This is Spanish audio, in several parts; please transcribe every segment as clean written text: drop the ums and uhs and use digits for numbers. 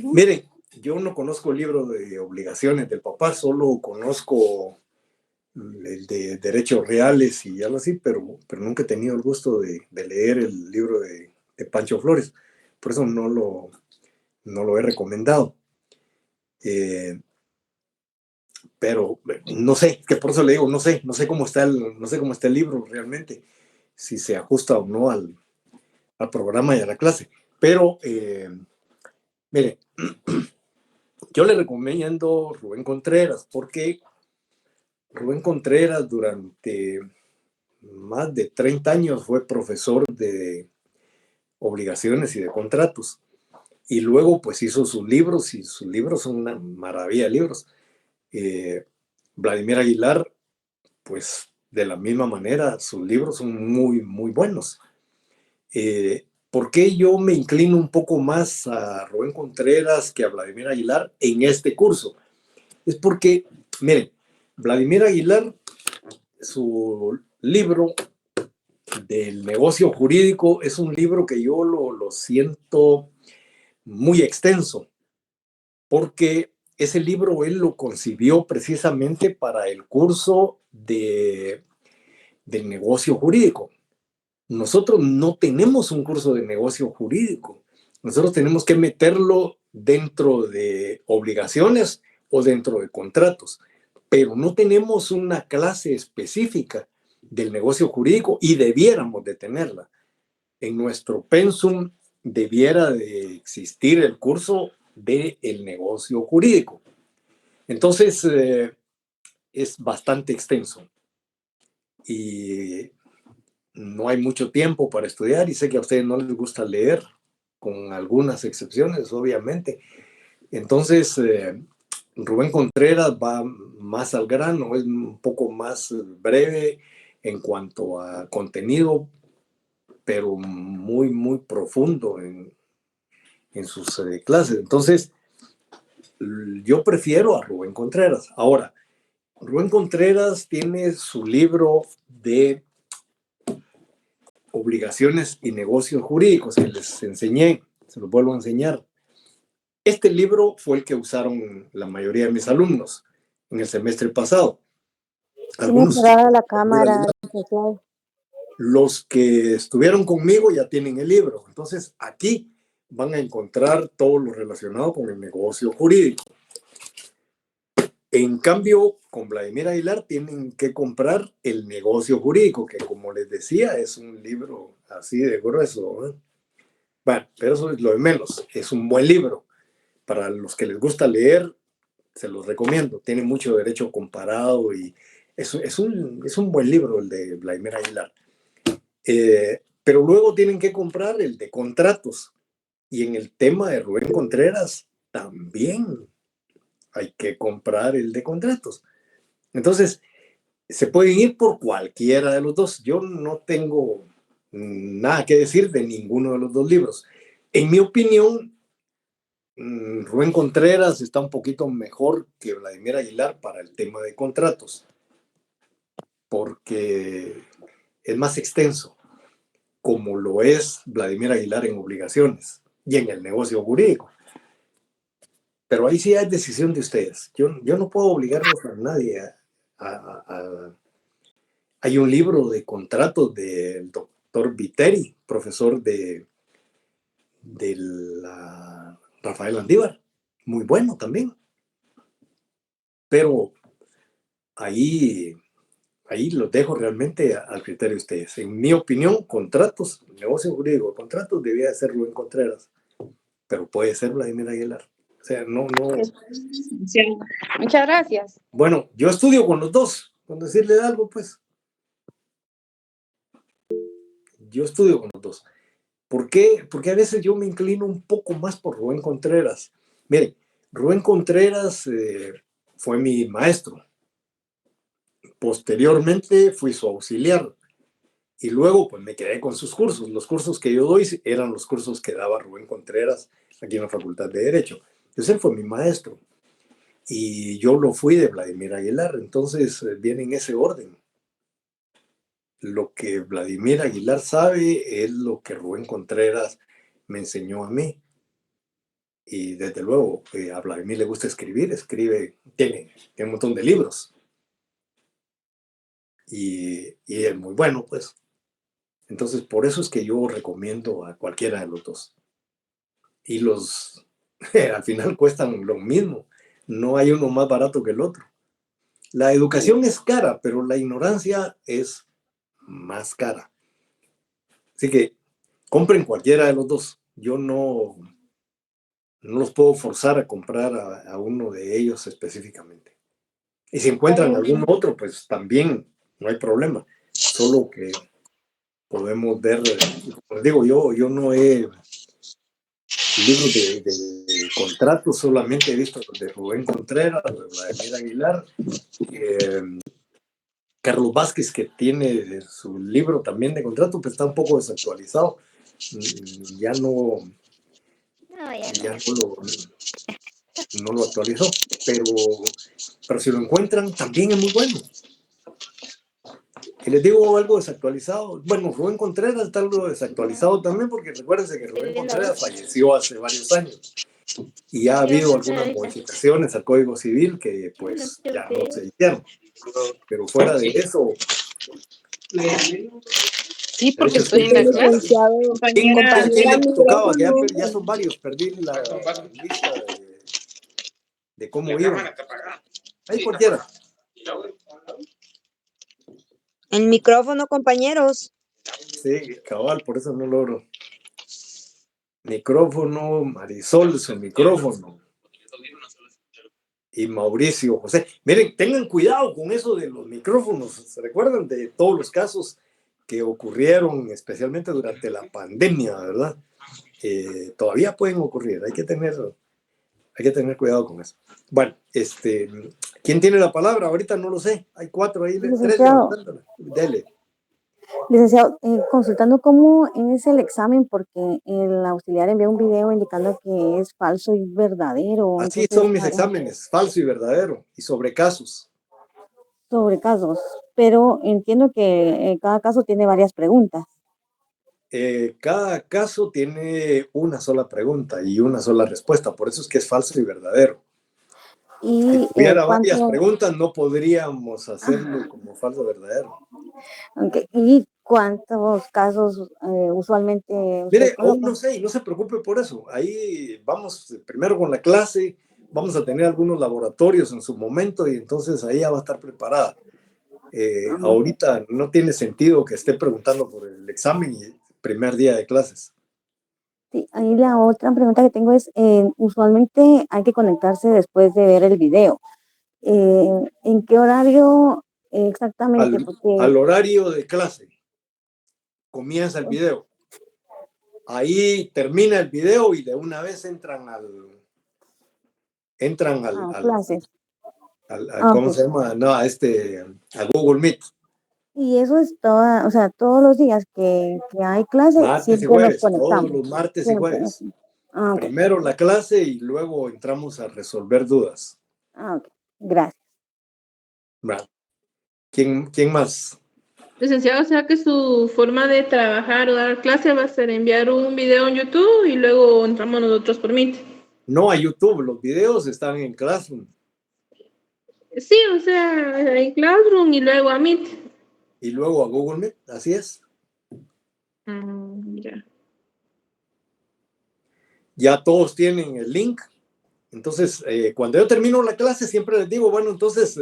Miren, yo no conozco el libro de obligaciones del papá, solo conozco el de derechos reales y algo así, pero nunca he tenido el gusto de leer el libro de Pancho Flores. Por eso no lo he recomendado. Pero no sé, que por eso le digo, no sé cómo está el libro realmente, si se ajusta o no al programa y a la clase. Pero, mire, yo le recomiendo Rubén Contreras, porque Rubén Contreras durante más de 30 años fue profesor de obligaciones y de contratos. Y luego pues hizo sus libros, y sus libros son una maravilla de libros. Vladimir Aguilar, pues de la misma manera, sus libros son muy, muy buenos. ¿Por qué yo me inclino un poco más a Rubén Contreras que a Vladimir Aguilar en este curso? Es porque, miren, Vladimir Aguilar, su libro del negocio jurídico es un libro que yo lo siento muy extenso, porque ese libro él lo concibió precisamente para el curso del negocio jurídico. Nosotros no tenemos un curso de negocio jurídico. Nosotros tenemos que meterlo dentro de obligaciones o dentro de contratos, pero no tenemos una clase específica del negocio jurídico y debiéramos de tenerla. En nuestro pensum debiera de existir el curso del negocio jurídico. Entonces, es bastante extenso y no hay mucho tiempo para estudiar, y sé que a ustedes no les gusta leer, con algunas excepciones, obviamente. Entonces, Rubén Contreras va más al grano, es un poco más breve en cuanto a contenido, pero muy, muy profundo en sus clases. Entonces, yo prefiero a Rubén Contreras. Ahora, Rubén Contreras tiene su libro de obligaciones y negocios jurídicos que les enseñé, se los vuelvo a enseñar. Este libro fue el que usaron la mayoría de mis alumnos en el semestre pasado. Tiene Algunos, cerrada la cámara, licenciado. los que estuvieron conmigo ya tienen el libro. Entonces, aquí van a encontrar todo lo relacionado con el negocio jurídico. En cambio, con Vladimir Aguilar tienen que comprar el negocio jurídico, que como les decía, es un libro así de grueso, ¿eh? Bueno, pero eso es lo de menos. Es un buen libro. Para los que les gusta leer, se los recomiendo. Tiene mucho derecho comparado y es un buen libro el de Vladimir Aguilar. Pero luego tienen que comprar el de contratos. Y en el tema de Rubén Contreras también hay que comprar el de contratos. Entonces, se pueden ir por cualquiera de los dos. Yo no tengo nada que decir de ninguno de los dos libros. En mi opinión, Rubén Contreras está un poquito mejor que Vladimir Aguilar para el tema de contratos, porque es más extenso, como lo es Vladimir Aguilar en obligaciones y en el negocio jurídico. Pero ahí sí es decisión de ustedes. Yo no puedo obligarlos a nadie Hay un libro de contratos del doctor Viteri, profesor de la Rafael Andívar, muy bueno también. Pero ahí los dejo realmente al criterio de ustedes. En mi opinión, contratos, negocio jurídico, contratos debía de ser Rubén Contreras, pero puede ser Vladimir Aguilar. O sea, no. Muchas gracias. Bueno, yo estudio con los dos, con decirle algo, pues. Yo estudio con los dos. ¿Por qué? Porque a veces yo me inclino un poco más por Rubén Contreras. Mire, Rubén Contreras fue mi maestro. Posteriormente fui su auxiliar. Y luego pues me quedé con sus cursos. Los cursos que yo doy eran los cursos que daba Rubén Contreras aquí en la Facultad de Derecho. Entonces él fue mi maestro. Y yo lo fui de Vladimir Aguilar. Entonces viene en ese orden. Lo que Vladimir Aguilar sabe es lo que Rubén Contreras me enseñó a mí. Y desde luego, a Vladimir le gusta escribir, tiene un montón de libros. Y es muy bueno, pues. Entonces, por eso es que yo recomiendo a cualquiera de los dos. Y al final cuestan lo mismo. No hay uno más barato que el otro. La educación es cara, pero la ignorancia es más cara. Así que compren cualquiera de los dos. Yo no los puedo forzar a comprar a uno de ellos específicamente. Y si encuentran algún otro, pues también no hay problema. Solo que podemos ver, como les digo, yo no he libros de contratos, solamente he visto los de Rubén Contreras, de Vladimir Aguilar, Carlos Vázquez, que tiene su libro también de contrato, pues está un poco desactualizado. Ya no lo actualizó, pero si lo encuentran, también es muy bueno. Y les digo algo desactualizado. Bueno, Rubén Contreras está algo desactualizado también, porque recuérdense que Rubén Contreras falleció hace varios años. Y ha habido algunas modificaciones al Código Civil que pues ya no se hicieron. Pero fuera de eso... Sí, porque estoy en la clase. ¿A quién le Compañera, tocaba? Que micrófono. ya son varios. Perdí la lista de cómo iban. Ahí cualquiera. El micrófono, compañeros. Sí, cabal, por eso no logro. Micrófono, Marisol, su micrófono. Y Mauricio José. Miren, tengan cuidado con eso de los micrófonos. ¿Se recuerdan de todos los casos que ocurrieron, especialmente durante la pandemia, verdad? Todavía pueden ocurrir. Hay que tener cuidado con eso. Bueno, ¿quién tiene la palabra? Ahorita no lo sé. Hay 4 ahí, 3 levantándola. Dele. Licenciado, consultando cómo es el examen, porque el auxiliar envió un video indicando que es falso y verdadero. Así Entonces, son mis exámenes, falso y verdadero, y sobre casos. sobre casos, pero entiendo que cada caso tiene varias preguntas. Cada caso tiene una sola pregunta y una sola respuesta, por eso es que es falso y verdadero. Y Si tuviera varias ¿cuánto, preguntas, no podríamos hacerlo como falso verdadero. ¿y cuántos casos usualmente usted Mire, aún coloca? no sé, y no se preocupe por eso. Ahí vamos primero con la clase, vamos a tener algunos laboratorios en su momento y entonces ahí ya va a estar preparada. Ahorita no tiene sentido que esté preguntando por el examen y primer día de clases. Sí, ahí la otra pregunta que tengo es, usualmente hay que conectarse después de ver el video. ¿En qué horario exactamente? Porque Al horario de clase comienza el video. Ahí termina el video y de una vez entran al clases. ¿cómo Ok. se llama? No, a Google Meet. Y eso es toda, o sea, todos los días que hay clase, Martes y siempre nos jueves, todos conectamos. los martes y Siempre. jueves. Ok. Primero la clase y luego entramos a resolver dudas. Ok. Gracias. Bueno, ¿quién más? Licenciado, o sea que su forma de trabajar o dar clase va a ser enviar un video en YouTube y luego entramos nosotros por Meet. No a YouTube, los videos están en Classroom. Sí, o sea, en Classroom y luego a Meet. Y luego a Google Meet, así es. Ya. Ya todos tienen el link. Entonces, cuando yo termino la clase, siempre les digo, bueno, entonces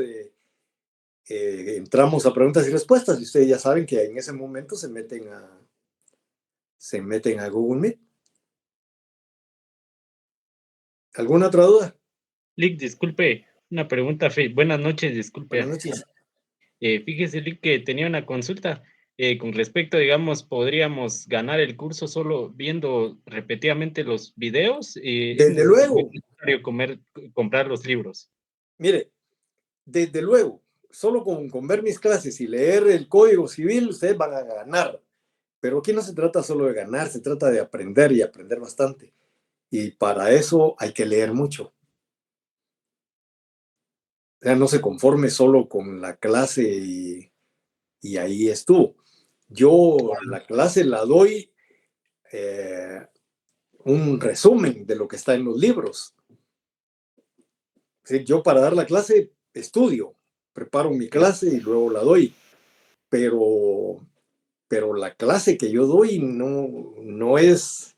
entramos a preguntas y respuestas. Y ustedes ya saben que en ese momento se meten a Google Meet. ¿Alguna otra duda? Lick, disculpe, una pregunta, buenas noches, disculpe. Buenas noches. Fíjese, Lick, que tenía una consulta con respecto, digamos, podríamos ganar el curso solo viendo repetidamente los videos. ¿Es Desde luego. necesario comprar los libros? Mire, desde luego, solo con ver mis clases y leer el Código Civil, ustedes van a ganar. Pero aquí no se trata solo de ganar, se trata de aprender y aprender bastante. Y para eso hay que leer mucho. O sea, no se conforme solo con la clase y ahí estuvo. Yo la clase la doy un resumen de lo que está en los libros. Sí, yo para dar la clase estudio, preparo mi clase y luego la doy, pero la clase que yo doy no es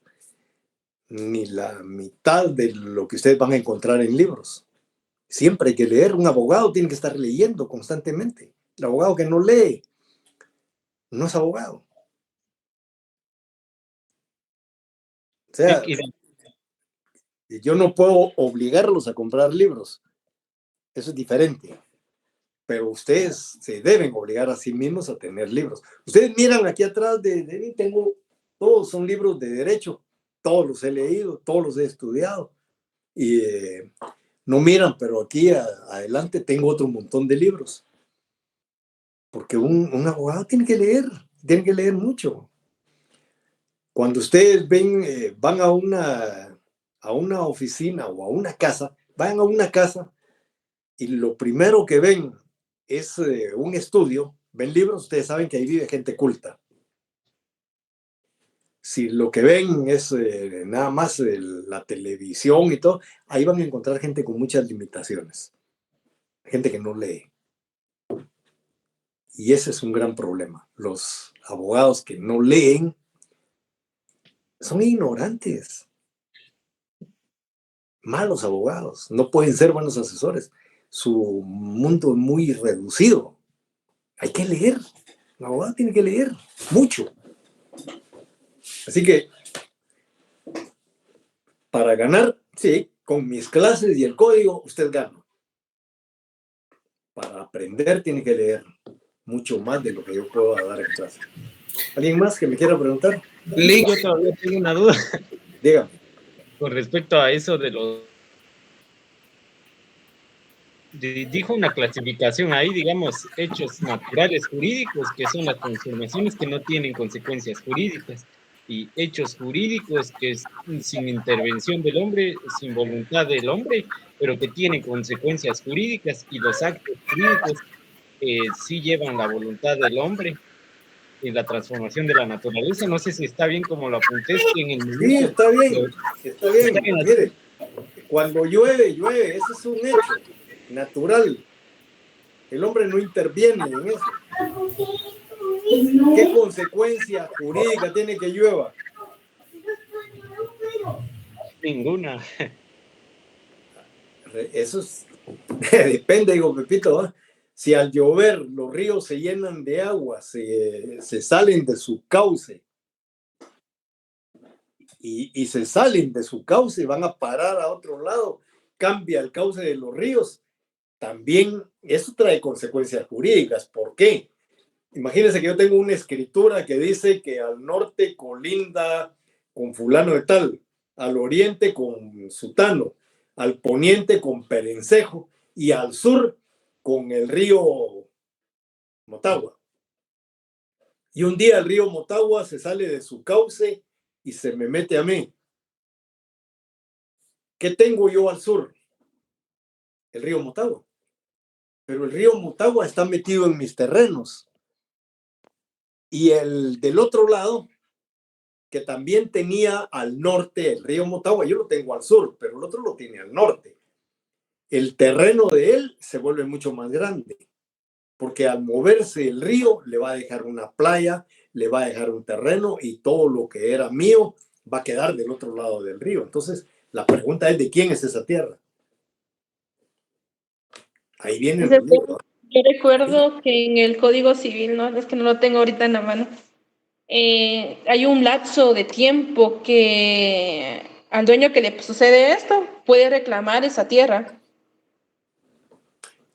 ni la mitad de lo que ustedes van a encontrar en libros. Siempre hay que leer. Un abogado tiene que estar leyendo constantemente. El abogado que no lee no es abogado. O sea, yo no puedo obligarlos a comprar libros. Eso es diferente. Pero ustedes se deben obligar a sí mismos a tener libros. Ustedes miran aquí atrás de mí, todos son libros de derecho. Todos los he leído, todos los he estudiado. Y no miran, pero aquí adelante tengo otro montón de libros. Porque un abogado tiene que leer mucho. Cuando ustedes van a una oficina o a una casa, vayan a una casa y lo primero que ven es un estudio, ven libros, ustedes saben que ahí vive gente culta. Si lo que ven es nada más la televisión y todo, ahí van a encontrar gente con muchas limitaciones, gente que no lee. Y ese es un gran problema. Los abogados que no leen son ignorantes. Malos abogados, no pueden ser buenos asesores. Su mundo es muy reducido. Hay que leer. El abogado tiene que leer mucho. Así que, para ganar, sí, con mis clases y el código, usted gana. Para aprender, tiene que leer mucho más de lo que yo puedo dar en clase. ¿Alguien más que me quiera preguntar? Yo todavía tengo una duda. Dígame. Con respecto a eso de los... Dijo una clasificación ahí, digamos, hechos naturales jurídicos, que son las transformaciones que no tienen consecuencias jurídicas, y hechos jurídicos que es sin intervención del hombre, sin voluntad del hombre, pero que tienen consecuencias jurídicas, y los actos jurídicos sí llevan la voluntad del hombre en la transformación de la naturaleza. No sé si está bien como lo apunté en el minuto. Sí, está bien, está bien. Mire, cuando llueve, ese es un hecho natural. El hombre no interviene en eso. ¿Qué consecuencia jurídica tiene que llueva? Ninguna. Eso es, depende, digo, Pepito, ¿eh? Si al llover los ríos se llenan de agua, se salen de su cauce y se salen de su cauce, van a parar a otro lado, cambia el cauce de los ríos, también eso trae consecuencias jurídicas. ¿Por qué? Imagínense que yo tengo una escritura que dice que al norte colinda con fulano de tal, al oriente con sutano, al poniente con Perencejo y al sur con el río Motagua. Y un día el río Motagua se sale de su cauce y se me mete a mí. ¿Qué tengo yo al sur? El río Motagua. Pero el río Motagua está metido en mis terrenos. Y el del otro lado, que también tenía al norte el río Motagua, yo lo tengo al sur, pero el otro lo tiene al norte. El terreno de él se vuelve mucho más grande, porque al moverse el río le va a dejar una playa, le va a dejar un terreno y todo lo que era mío va a quedar del otro lado del río. Entonces, la pregunta es, ¿de quién es esa tierra? Ahí viene el libro. Yo recuerdo que en el Código Civil, no, es que no lo tengo ahorita en la mano, hay un lapso de tiempo que al dueño que le sucede esto puede reclamar esa tierra.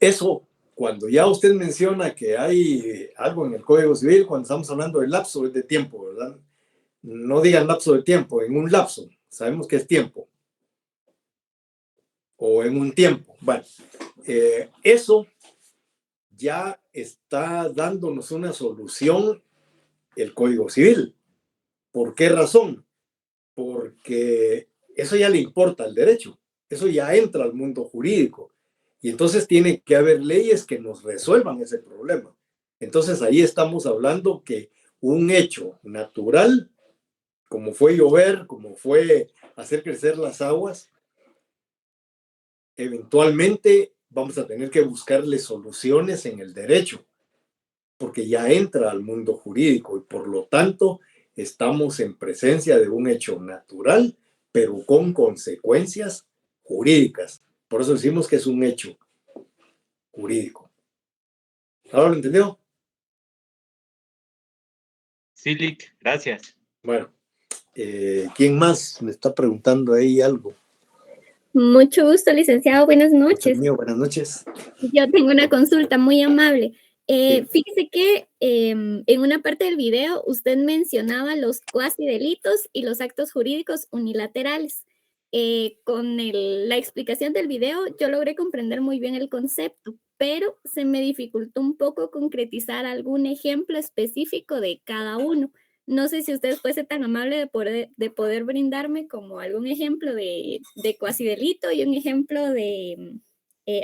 Eso, cuando ya usted menciona que hay algo en el Código Civil, cuando estamos hablando de lapso de tiempo, ¿verdad? No digan lapso de tiempo, en un lapso, sabemos que es tiempo. O en un tiempo. Bueno, eso ya está dándonos una solución el Código Civil. ¿Por qué razón? Porque eso ya le importa al derecho, eso ya entra al mundo jurídico y entonces tiene que haber leyes que nos resuelvan ese problema. Entonces ahí estamos hablando que un hecho natural, como fue llover, como fue hacer crecer las aguas, eventualmente vamos a tener que buscarle soluciones en el derecho, porque ya entra al mundo jurídico y por lo tanto estamos en presencia de un hecho natural, pero con consecuencias jurídicas. Por eso decimos que es un hecho jurídico. ¿Ahora lo entendió? Sí, Lick, gracias. Bueno, ¿quién más me está preguntando ahí algo? Mucho gusto, licenciado. Buenas noches. Mío, buenas noches. Yo tengo una consulta muy amable. Sí. Fíjese que en una parte del video usted mencionaba los cuasi delitos y los actos jurídicos unilaterales. Con la explicación del video yo logré comprender muy bien el concepto, pero se me dificultó un poco concretizar algún ejemplo específico de cada uno. No sé si usted fuese tan amable de poder brindarme como algún ejemplo de cuasi delito y un ejemplo de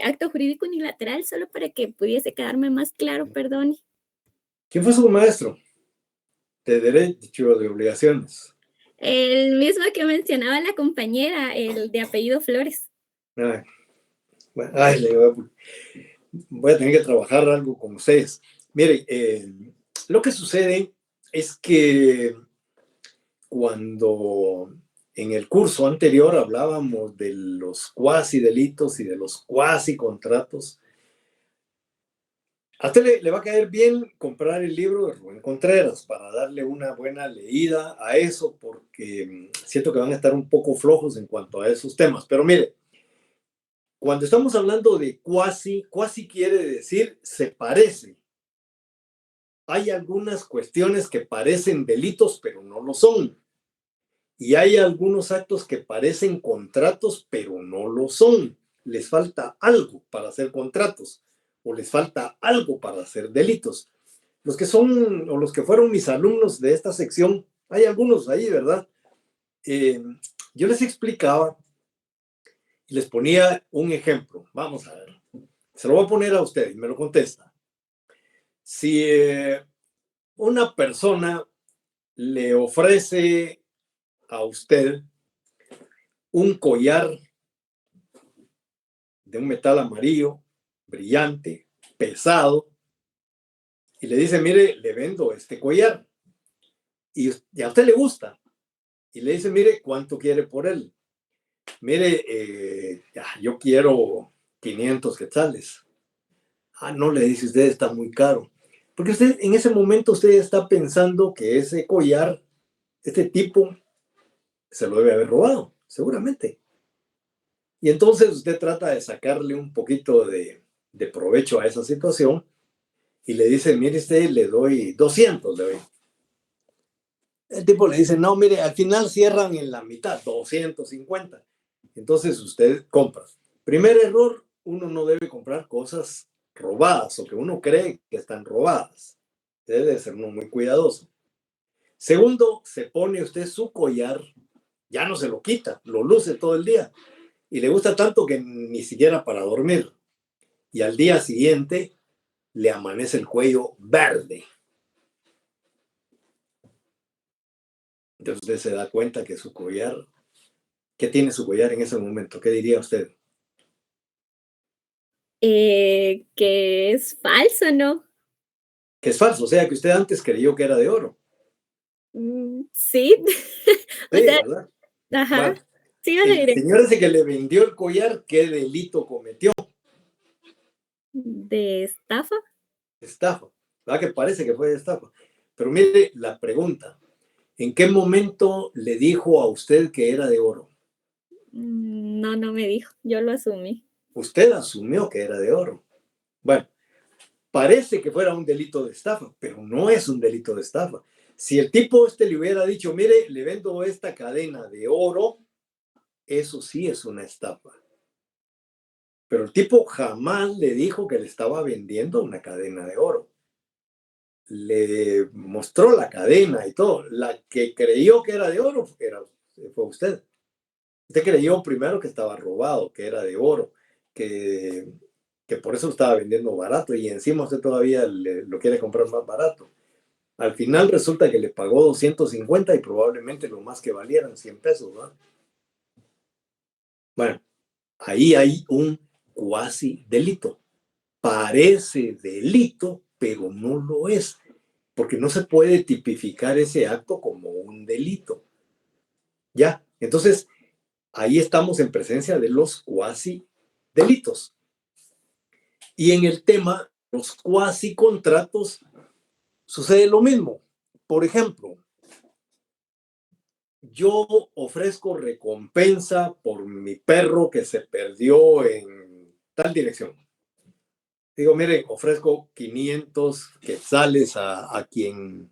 acto jurídico unilateral, solo para que pudiese quedarme más claro, perdón. ¿Quién fue su maestro de derecho o de obligaciones? El mismo que mencionaba la compañera, el de apellido Flores. Ay, bueno, voy a tener que trabajar algo con ustedes. Mire, lo que sucede es que cuando en el curso anterior hablábamos de los cuasi delitos y de los cuasi contratos, a usted le va a caer bien comprar el libro de Rubén Contreras para darle una buena leída a eso, porque siento que van a estar un poco flojos en cuanto a esos temas. Pero mire, cuando estamos hablando de cuasi quiere decir se parece. Hay algunas cuestiones que parecen delitos, pero no lo son. Y hay algunos actos que parecen contratos, pero no lo son. Les falta algo para hacer contratos o les falta algo para hacer delitos. Los que son o los que fueron mis alumnos de esta sección, hay algunos ahí, ¿verdad? Yo les explicaba y les ponía un ejemplo. Vamos a ver. Se lo voy a poner a usted y me lo contesta. Si una persona le ofrece a usted un collar de un metal amarillo, brillante, pesado, y le dice, mire, le vendo este collar. Y a usted le gusta. Y le dice, mire, ¿cuánto quiere por él? Mire, yo quiero 500 quetzales. No, le dice usted, está muy caro. Porque usted, en ese momento, usted está pensando que ese collar, este tipo, se lo debe haber robado, seguramente. Y entonces usted trata de sacarle un poquito de provecho a esa situación y le dice, mire usted, le doy 200, le doy. El tipo le dice, no, mire, al final cierran en la mitad, 250. Entonces usted compra. Primer error, uno no debe comprar cosas robadas o que uno cree que están robadas. Debe ser uno muy cuidadoso. Segundo, se pone usted su collar, ya no se lo quita, lo luce todo el día. Y le gusta tanto que ni siquiera para dormir. Y al día siguiente le amanece el cuello verde. Entonces usted se da cuenta que su collar, ¿qué tiene su collar en ese momento? ¿Qué diría usted? Que es falso, ¿no? Que es falso, o sea que usted antes creyó que era de oro. Sí. O Sí, sea, ¿verdad? ajá. Bueno, Sí, el señor ese que le vendió el collar, ¿qué delito cometió? ¿de estafa? Estafa. ¿Verdad que parece que fue de estafa? Pero mire la pregunta. ¿En qué momento le dijo a usted que era de oro? No, no me dijo. Yo lo asumí. Usted asumió que era de oro. Bueno, parece que fuera un delito de estafa, pero no es un delito de estafa. Si el tipo le hubiera dicho, mire, le vendo esta cadena de oro, eso sí es una estafa. Pero el tipo jamás le dijo que le estaba vendiendo una cadena de oro. Le mostró la cadena y todo. La que creyó que era de oro fue usted. Usted creyó primero que estaba robado, que era de oro, que por eso lo estaba vendiendo barato y encima usted todavía lo quiere comprar más barato. Al final resulta que le pagó 250 y probablemente lo más que valieran 100 pesos, ¿no? Bueno, ahí hay un cuasi delito. Parece delito, pero no lo es, porque no se puede tipificar ese acto como un delito. ¿Ya? Entonces, ahí estamos en presencia de los cuasi delitos. Y en el tema, los cuasi contratos, sucede lo mismo. Por ejemplo, yo ofrezco recompensa por mi perro que se perdió en tal dirección. Digo, mire, ofrezco 500 quetzales a quien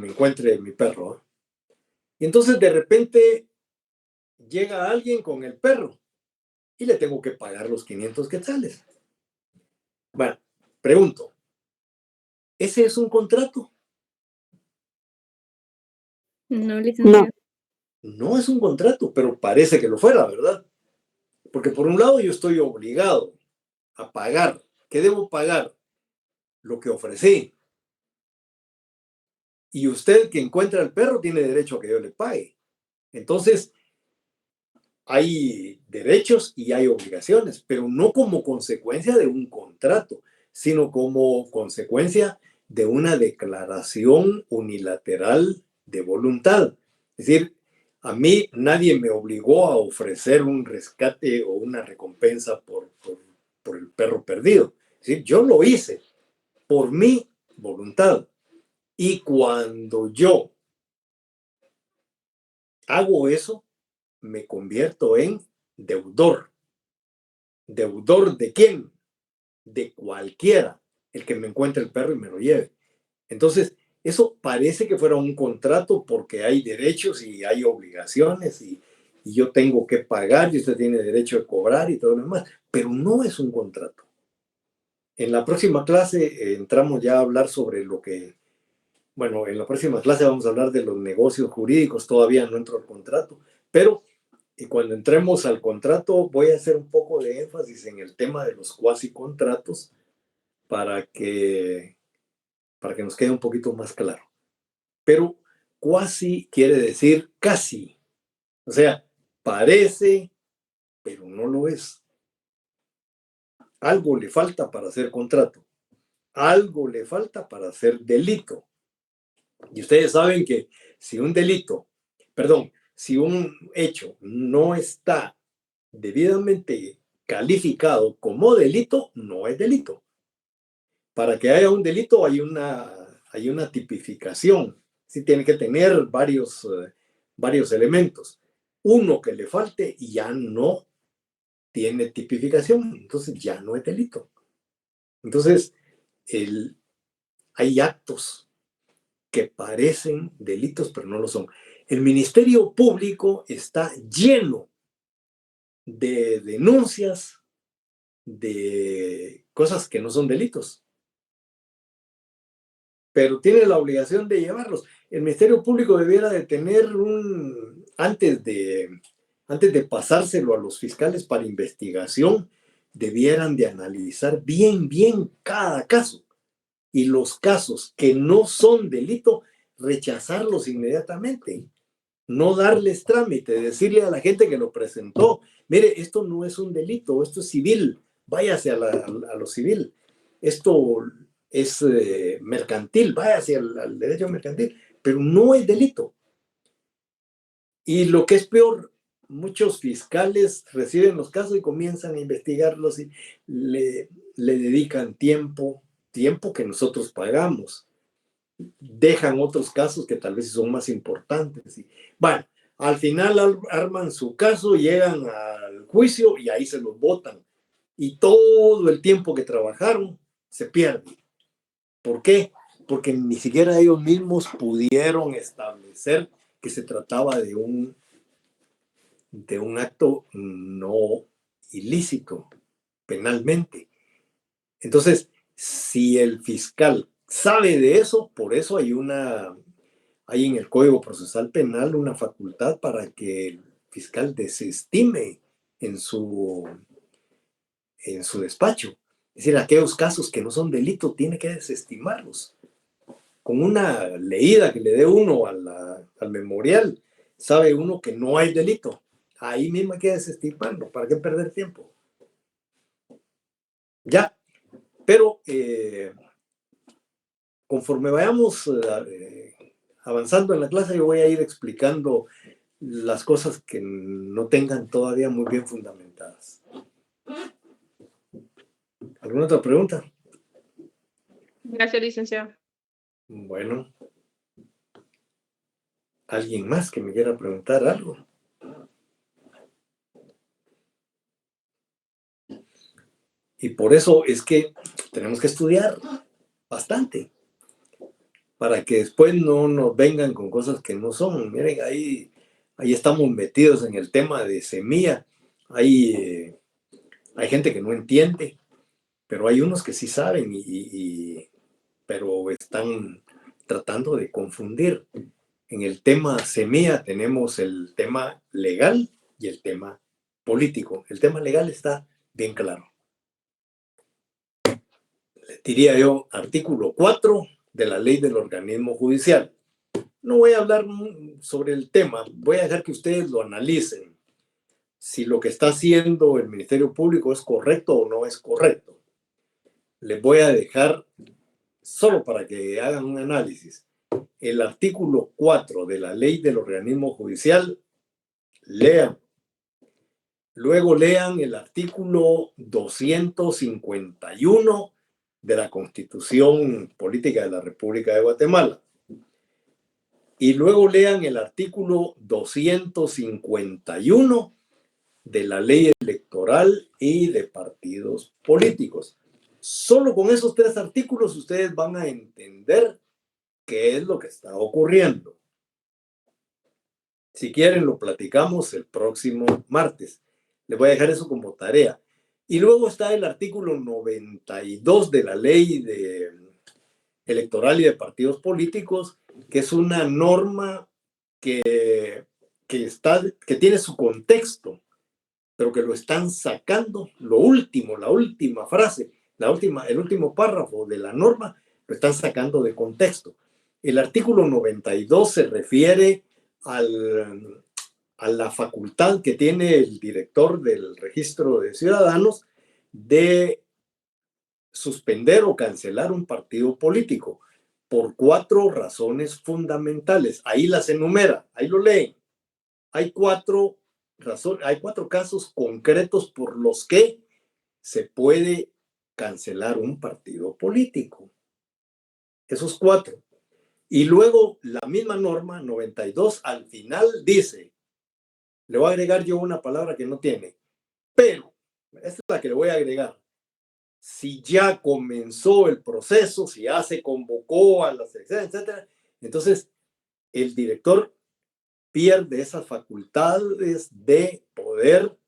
me encuentre mi perro. Y entonces de repente llega alguien con el perro y le tengo que pagar los 500 quetzales. Bueno, pregunto, ¿ese es un contrato? No, licenciado. No es un contrato, pero parece que lo fuera, ¿verdad? Porque por un lado yo estoy obligado a pagar. ¿Qué debo pagar? Lo que ofrecí. Y usted que encuentra al perro tiene derecho a que yo le pague. Entonces, hay derechos y hay obligaciones, pero no como consecuencia de un contrato, sino como consecuencia de una declaración unilateral de voluntad. Es decir, a mí nadie me obligó a ofrecer un rescate o una recompensa por el perro perdido. Es decir, yo lo hice por mi voluntad. Y cuando yo hago eso, me convierto en deudor. ¿Deudor de quién? De cualquiera, el que me encuentre el perro y me lo lleve. Entonces, eso parece que fuera un contrato porque hay derechos y hay obligaciones y yo tengo que pagar y usted tiene derecho de cobrar y todo lo demás, pero no es un contrato. En la próxima clase entramos ya a hablar sobre lo que, bueno, en la próxima clase vamos a hablar de los negocios jurídicos, todavía no entro al contrato, pero y cuando entremos al contrato voy a hacer un poco de énfasis en el tema de los cuasi contratos para que nos quede un poquito más claro. Pero cuasi quiere decir casi. O sea, parece, pero no lo es. Algo le falta para hacer contrato. Algo le falta para hacer delito. Y ustedes saben que si un delito, perdón, si un hecho no está debidamente calificado como delito, no es delito. Para que haya un delito hay una tipificación. Sí, tiene que tener varios elementos. Uno que le falte y ya no tiene tipificación, entonces ya no es delito. Entonces, hay actos que parecen delitos, pero no lo son. El Ministerio Público está lleno de denuncias de cosas que no son delitos, pero tiene la obligación de llevarlos. El Ministerio Público debiera de tener antes de pasárselo a los fiscales para investigación, debieran de analizar bien cada caso. Y los casos que no son delito, rechazarlos inmediatamente. No darles trámite, decirle a la gente que lo presentó, mire, esto no es un delito, esto es civil, váyase a lo civil. Esto es mercantil, váyase al derecho mercantil, pero no es delito. Y lo que es peor, muchos fiscales reciben los casos y comienzan a investigarlos y le dedican tiempo que nosotros pagamos. Dejan otros casos que tal vez son más importantes. Y, bueno, al final arman su caso, llegan al juicio y ahí se los botan. Y todo el tiempo que trabajaron se pierde. ¿Por qué? Porque ni siquiera ellos mismos pudieron establecer que se trataba de un acto no ilícito penalmente. Entonces, si el fiscal sabe de eso, por eso hay en el Código Procesal Penal una facultad para que el fiscal desestime en su despacho. Es decir, aquellos casos que no son delito, tiene que desestimarlos. Con una leída que le dé uno al memorial, sabe uno que no hay delito. ahí mismo hay que desestimarlo. ¿Para qué perder tiempo? Ya, pero conforme vayamos avanzando en la clase, yo voy a ir explicando las cosas que no tengan todavía muy bien fundamentadas. ¿Alguna otra pregunta? Gracias, licenciado. Bueno, ¿alguien más que me quiera preguntar algo? Y por eso es que tenemos que estudiar bastante, para que después no nos vengan con cosas que no son. Miren, ahí estamos metidos en el tema de semilla. Hay gente que no entiende, pero hay unos que sí saben, pero están tratando de confundir. En el tema semilla tenemos el tema legal y el tema político. El tema legal está bien claro. Le diría yo, artículo 4 de la ley del organismo judicial. No voy a hablar sobre el tema, voy a dejar que ustedes lo analicen. Si lo que está haciendo el Ministerio Público es correcto o no es correcto. Les voy a dejar, solo para que hagan un análisis, el artículo 4 de la ley del organismo judicial, lean. Luego lean el artículo 251 de la Constitución Política de la República de Guatemala. Y luego lean el artículo 251 de la Ley Electoral y de partidos políticos. Solo con esos 3 artículos ustedes van a entender qué es lo que está ocurriendo. Si quieren, lo platicamos el próximo martes. Les voy a dejar eso como tarea. Y luego está el artículo 92 de la Ley Electoral y de partidos políticos, que es una norma que tiene su contexto, pero que lo están sacando, la última frase, el último párrafo de la norma, lo están sacando de contexto. El artículo 92 se refiere a la facultad que tiene el director del registro de ciudadanos de suspender o cancelar un partido político por 4 razones fundamentales. Ahí las enumera, ahí lo leen. Hay 4 casos concretos por los que se puede cancelar un partido político. Esos 4. Y luego la misma norma 92 al final dice, le voy a agregar yo una palabra que no tiene, pero, esta es la que le voy a agregar, si ya comenzó el proceso, si ya se convocó a las elecciones, etc., entonces el director pierde esas facultades de poder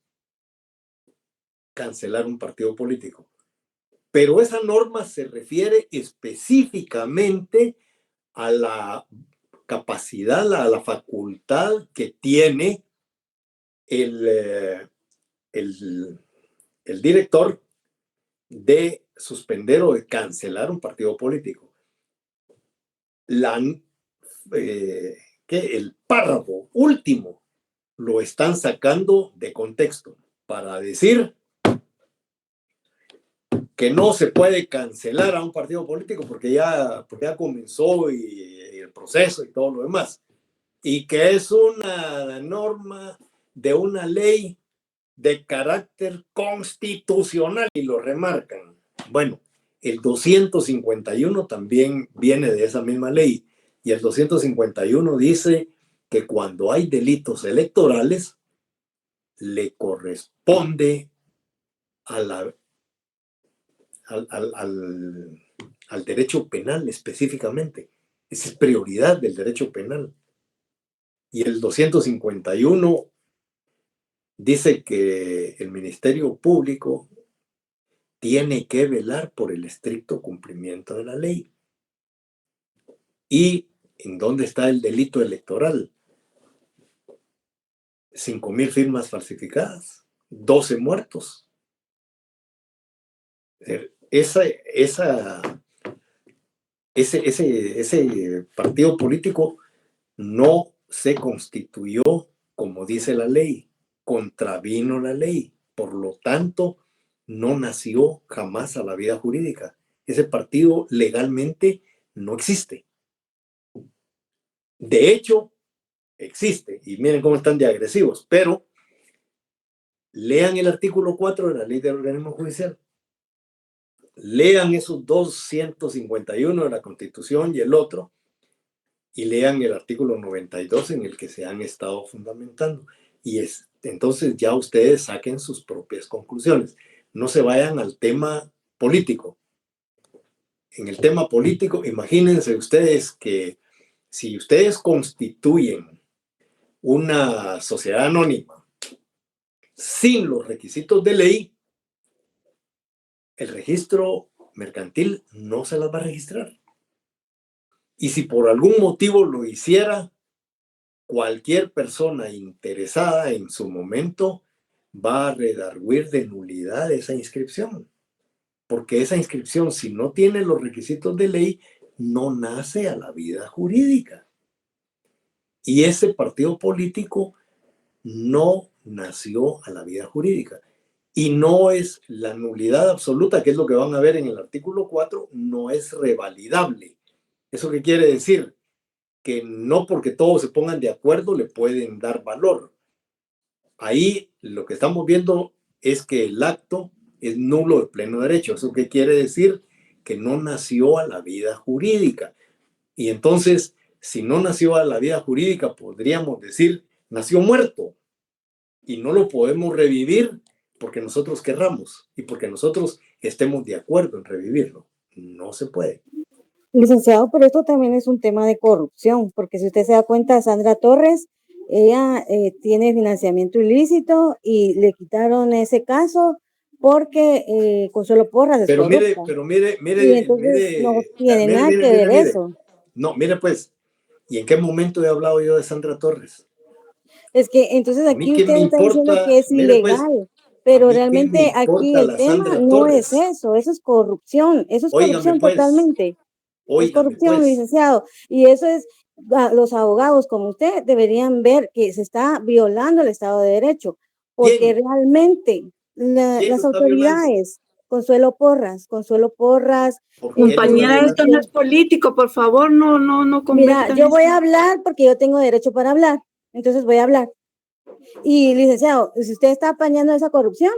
cancelar un partido político. Pero esa norma se refiere específicamente a la capacidad, a la facultad que tiene el director de suspender o de cancelar un partido político. El párrafo último lo están sacando de contexto para decir que no se puede cancelar a un partido político porque ya comenzó y el proceso y todo lo demás. Y que es una norma de una ley de carácter constitucional y lo remarcan. Bueno, el 251 también viene de esa misma ley y el 251 dice que cuando hay delitos electorales le corresponde al derecho penal específicamente. Esa es prioridad del derecho penal. Y el 251 dice que el Ministerio Público tiene que velar por el estricto cumplimiento de la ley. ¿Y en dónde está el delito electoral? 5,000 firmas falsificadas, 12 muertos. Ese partido político no se constituyó como dice la ley, contravino la ley. Por lo tanto, no nació jamás a la vida jurídica. Ese partido legalmente no existe. De hecho, existe. Y miren cómo están de agresivos. Pero lean el artículo 4 de la ley del organismo judicial. Lean esos 251 de la Constitución y el otro. Y lean el artículo 92 en el que se han estado fundamentando. Y entonces ya ustedes saquen sus propias conclusiones. No se vayan al tema político. En el tema político, imagínense ustedes que si ustedes constituyen una sociedad anónima sin los requisitos de ley, el registro mercantil no se las va a registrar. Y si por algún motivo lo hiciera, cualquier persona interesada en su momento va a redarguir de nulidad esa inscripción. Porque esa inscripción, si no tiene los requisitos de ley, no nace a la vida jurídica. Y ese partido político no nació a la vida jurídica. Y no es la nulidad absoluta, que es lo que van a ver en el artículo 4, no es revalidable. ¿Eso qué quiere decir? Que no porque todos se pongan de acuerdo le pueden dar valor. Ahí lo que estamos viendo es que el acto es nulo de pleno derecho. ¿Eso qué quiere decir? Que no nació a la vida jurídica. Y entonces, si no nació a la vida jurídica, podríamos decir, nació muerto. Y no lo podemos revivir porque nosotros querramos y porque nosotros estemos de acuerdo en revivirlo. No se puede. Licenciado, pero esto también es un tema de corrupción, porque si usted se da cuenta, Sandra Torres, ella tiene financiamiento ilícito y le quitaron ese caso porque Consuelo Porras es Pero mire, corrupta. mire, Y entonces no tiene nada que ver eso. No, mire pues, ¿y en qué momento he hablado yo de Sandra Torres? Es que entonces A mí aquí qué usted me está diciendo importa, que es mire, pues, ilegal, pero a mí qué realmente me aquí importa el la tema Sandra no es Torres. eso es corrupción, Óigame pues, totalmente. Es óigame corrupción, pues. licenciado. Y eso es, los abogados como usted deberían ver que se está violando el Estado de Derecho, porque ¿Quién? realmente ¿Quién las lo está violando? autoridades, Consuelo Porras, ¿Por qué lo está Compañera, esto no violando? es político, por favor, no Mira, conviertan yo voy esto. a hablar porque yo tengo derecho para hablar, entonces voy a hablar. Y licenciado, si usted está apañando esa corrupción,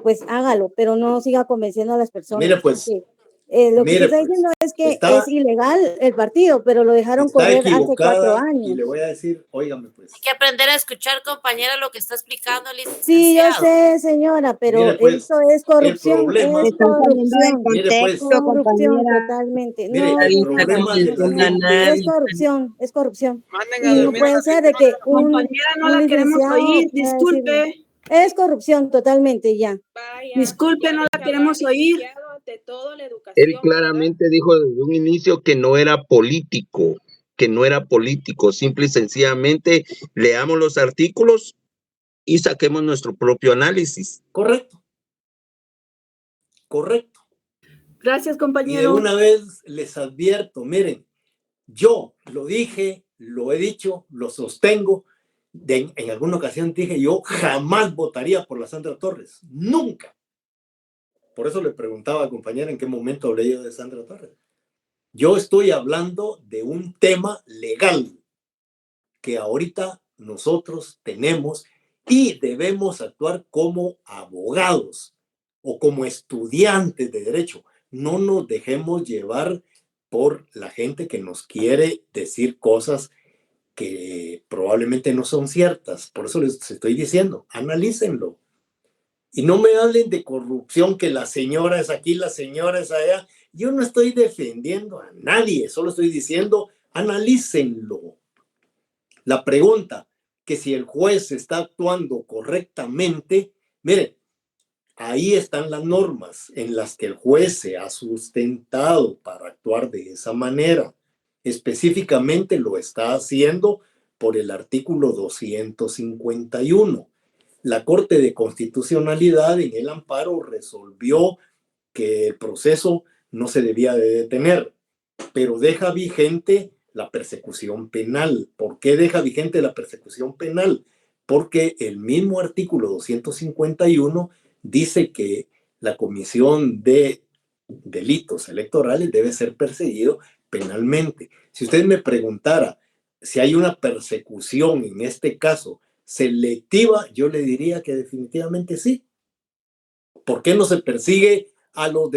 pues hágalo, pero no siga convenciendo a las personas. Mire pues, porque, lo que usted está diciendo es que está, es ilegal el partido, pero lo dejaron está correr hace 4 equivocada años. y le voy a decir, óigame pues. Hay que aprender a escuchar, compañera, lo que está explicando el Sí, yo licenciado. sé, señora, pero Mire, pues, esto es corrupción, el problema, es Están saliendo de corrupción. mire pues, contexto, Corrupción compañera. totalmente. mire, No, el no, problema de la Ponga gente, nadie. es corrupción. Manden a Y no dormir a puede la ser de que Compañera, no un la queremos licenciado oír, pueda decirlo. disculpe. Es corrupción totalmente ya. Disculpe, no la queremos oír. Ante todo, la Él educación, claramente dijo desde un inicio que no era político, simple y sencillamente leamos los artículos y saquemos nuestro propio análisis. correcto. Correcto. Gracias, Y de compañero. una vez les advierto, miren, yo lo dije, lo he dicho, lo sostengo. En alguna ocasión dije, yo jamás votaría por la Sandra Torres. Nunca. Por eso le preguntaba a compañera en qué momento hablé yo de Sandra Torres. Yo estoy hablando de un tema legal que ahorita nosotros tenemos y debemos actuar como abogados o como estudiantes de derecho. No nos dejemos llevar por la gente que nos quiere decir cosas que probablemente no son ciertas. Por eso les estoy diciendo, analícenlo. Y no me hablen de corrupción, que la señora es aquí, la señora es allá. Yo no estoy defendiendo a nadie, solo estoy diciendo, analícenlo. La pregunta, que si el juez está actuando correctamente, miren, ahí están las normas en las que el juez se ha sustentado para actuar de esa manera. Específicamente lo está haciendo por el artículo 251. La Corte de Constitucionalidad en el amparo resolvió que el proceso no se debía de detener, pero deja vigente la persecución penal. ¿Por qué deja vigente la persecución penal? porque el mismo artículo 251 dice que la comisión de delitos electorales debe ser perseguido penalmente. Si usted me preguntara si hay una persecución en este caso selectiva, yo le diría que definitivamente sí. ¿Por qué no se persigue a los